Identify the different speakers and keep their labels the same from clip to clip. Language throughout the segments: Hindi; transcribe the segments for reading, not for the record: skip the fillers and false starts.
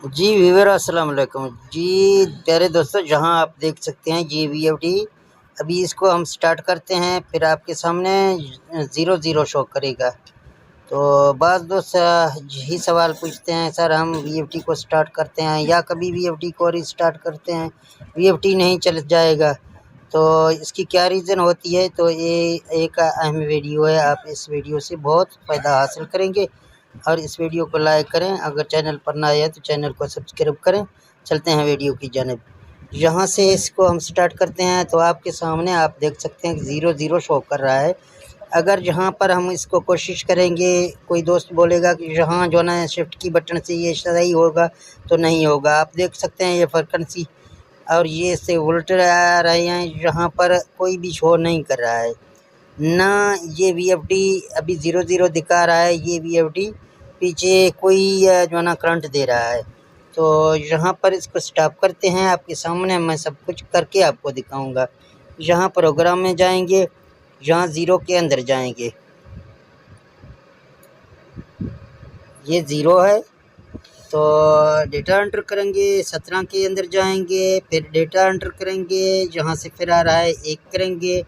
Speaker 1: जी व्यूअर अस्सलाम वालेकुम जी प्यारे दोस्तों, जहां आप देख सकते हैं जी वीएफडी। अभी इसको हम स्टार्ट करते हैं, फिर आपके सामने 00 शो करेगा। तो बाज़ दोस्त यही सवाल पूछते हैं, सर हम वीएफडी को स्टार्ट करते हैं या कभी वीएफडी को रिस्टार्ट करते हैं, वीएफडी नहीं चल जाएगा, तो इसकी क्या रीज़न होती है। तो ये एक अहम वीडियो है, आप इस वीडियो से बहुत फ़ायदा हासिल करेंगे और इस वीडियो को लाइक करें। अगर चैनल पर नए हैं तो चैनल को सब्सक्राइब करें। चलते हैं वीडियो की जानिब। यहाँ से इसको हम स्टार्ट करते हैं तो आपके सामने आप देख सकते हैं 00 शो कर रहा है। अगर यहाँ पर हम इसको कोशिश करेंगे, कोई दोस्त बोलेगा कि यहाँ जो ना शिफ्ट की बटन से ये सही होगा, तो नहीं होगा। आप देख सकते हैं ये फ्रीक्वेंसी और ये इससे उल्ट आ रहे हैं, यहाँ पर कोई भी शो नहीं कर रहा है ना। ये वीएफडी अभी 00 दिखा रहा है, ये वीएफडी पीछे कोई जो ना करंट दे रहा है। तो यहाँ पर इसको स्टॉप करते हैं, आपके सामने मैं सब कुछ करके आपको दिखाऊंगा। यहाँ प्रोग्राम में जाएंगे, यहाँ 0 के अंदर जाएंगे, ये 0 है तो डेटा एंटर करेंगे। 17 के अंदर जाएंगे, फिर डेटा एंटर करेंगे, यहाँ से फिर आ रहा है 1 करेंगे,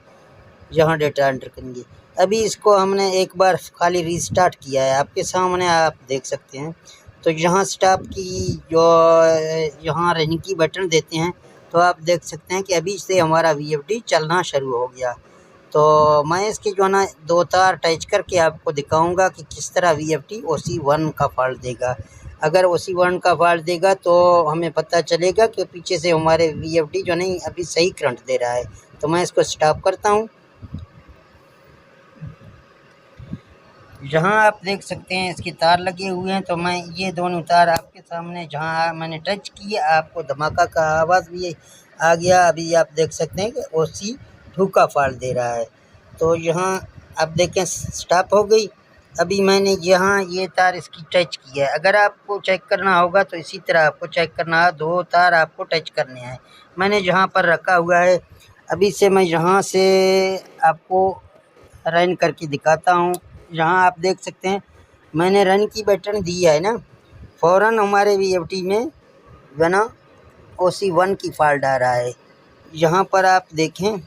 Speaker 1: यहाँ डेटा एंटर करेंगे। अभी इसको हमने एक बार खाली रीस्टार्ट किया है, आपके सामने आप देख सकते हैं। तो यहाँ स्टॉप की जो यहाँ रनिंग की बटन देते हैं, तो आप देख सकते हैं कि अभी से हमारा वीएफडी चलना शुरू हो गया। तो मैं इसके जो ना 2 तार टच करके आपको दिखाऊंगा कि किस तरह वीएफडी OC1 का फॉल्ट देगा। अगर OC1 का फॉल्ट देगा तो हमें पता चलेगा कि पीछे से हमारे वीएफडी जो नहीं अभी सही करंट दे रहा है। तो मैं इसको स्टॉप करता हूँ। जहाँ आप देख सकते हैं इसके तार लगे हुए हैं, तो मैं ये दोनों तार आपके सामने जहाँ मैंने टच किया, आपको धमाका का आवाज़ भी आ गया। अभी आप देख सकते हैं कि OC2 का फॉल्ट दे रहा है। तो यहाँ आप देखें स्टॉप हो गई। अभी मैंने यहाँ ये तार इसकी टच किया है। अगर आपको चेक करना होगा तो इसी तरह आपको चेक करना है, 2 तार आपको टच करने हैं। मैंने जहाँ पर रखा हुआ है, अभी से मैं यहाँ से आपको रन करके दिखाता हूँ। यहाँ आप देख सकते हैं मैंने रन की बटन दी है ना, फ़ौरन हमारे वीएफडी में जो ना OC1 की फॉल्ट आ रहा है। यहाँ पर आप देखें,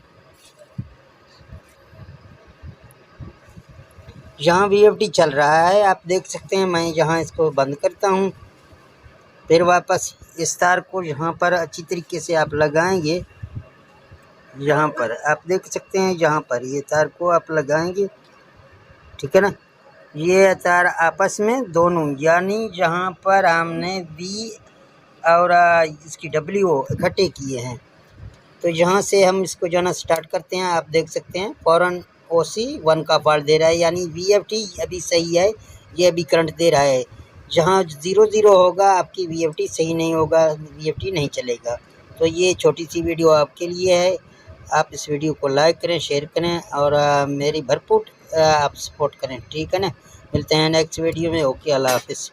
Speaker 1: यहाँ वीएफडी चल रहा है, आप देख सकते हैं। मैं यहाँ इसको बंद करता हूँ, फिर वापस इस तार को यहाँ पर अच्छी तरीके से आप लगाएंगे। यहाँ पर आप देख सकते हैं, यहाँ पर ये तार को आप लगाएंगे, ठीक है ना। ये तार आपस में दोनों, यानी जहाँ पर हमने V और इसकी W इकट्ठे किए हैं। तो यहाँ से हम इसको जो ना स्टार्ट करते हैं, आप देख सकते हैं फ़ौरन OC1 का फॉल्ट दे रहा है, यानी वीएफडी अभी सही है, ये अभी करंट दे रहा है। जहाँ 00 होगा आपकी वीएफडी सही नहीं होगा, वीएफडी नहीं चलेगा। तो ये छोटी सी वीडियो आपके लिए है। आप इस वीडियो को लाइक करें, शेयर करें और मेरी भरपूर आप सपोर्ट करें, ठीक है ना। मिलते हैं नेक्स्ट वीडियो में। ओके, अल्लाह हाफिज़।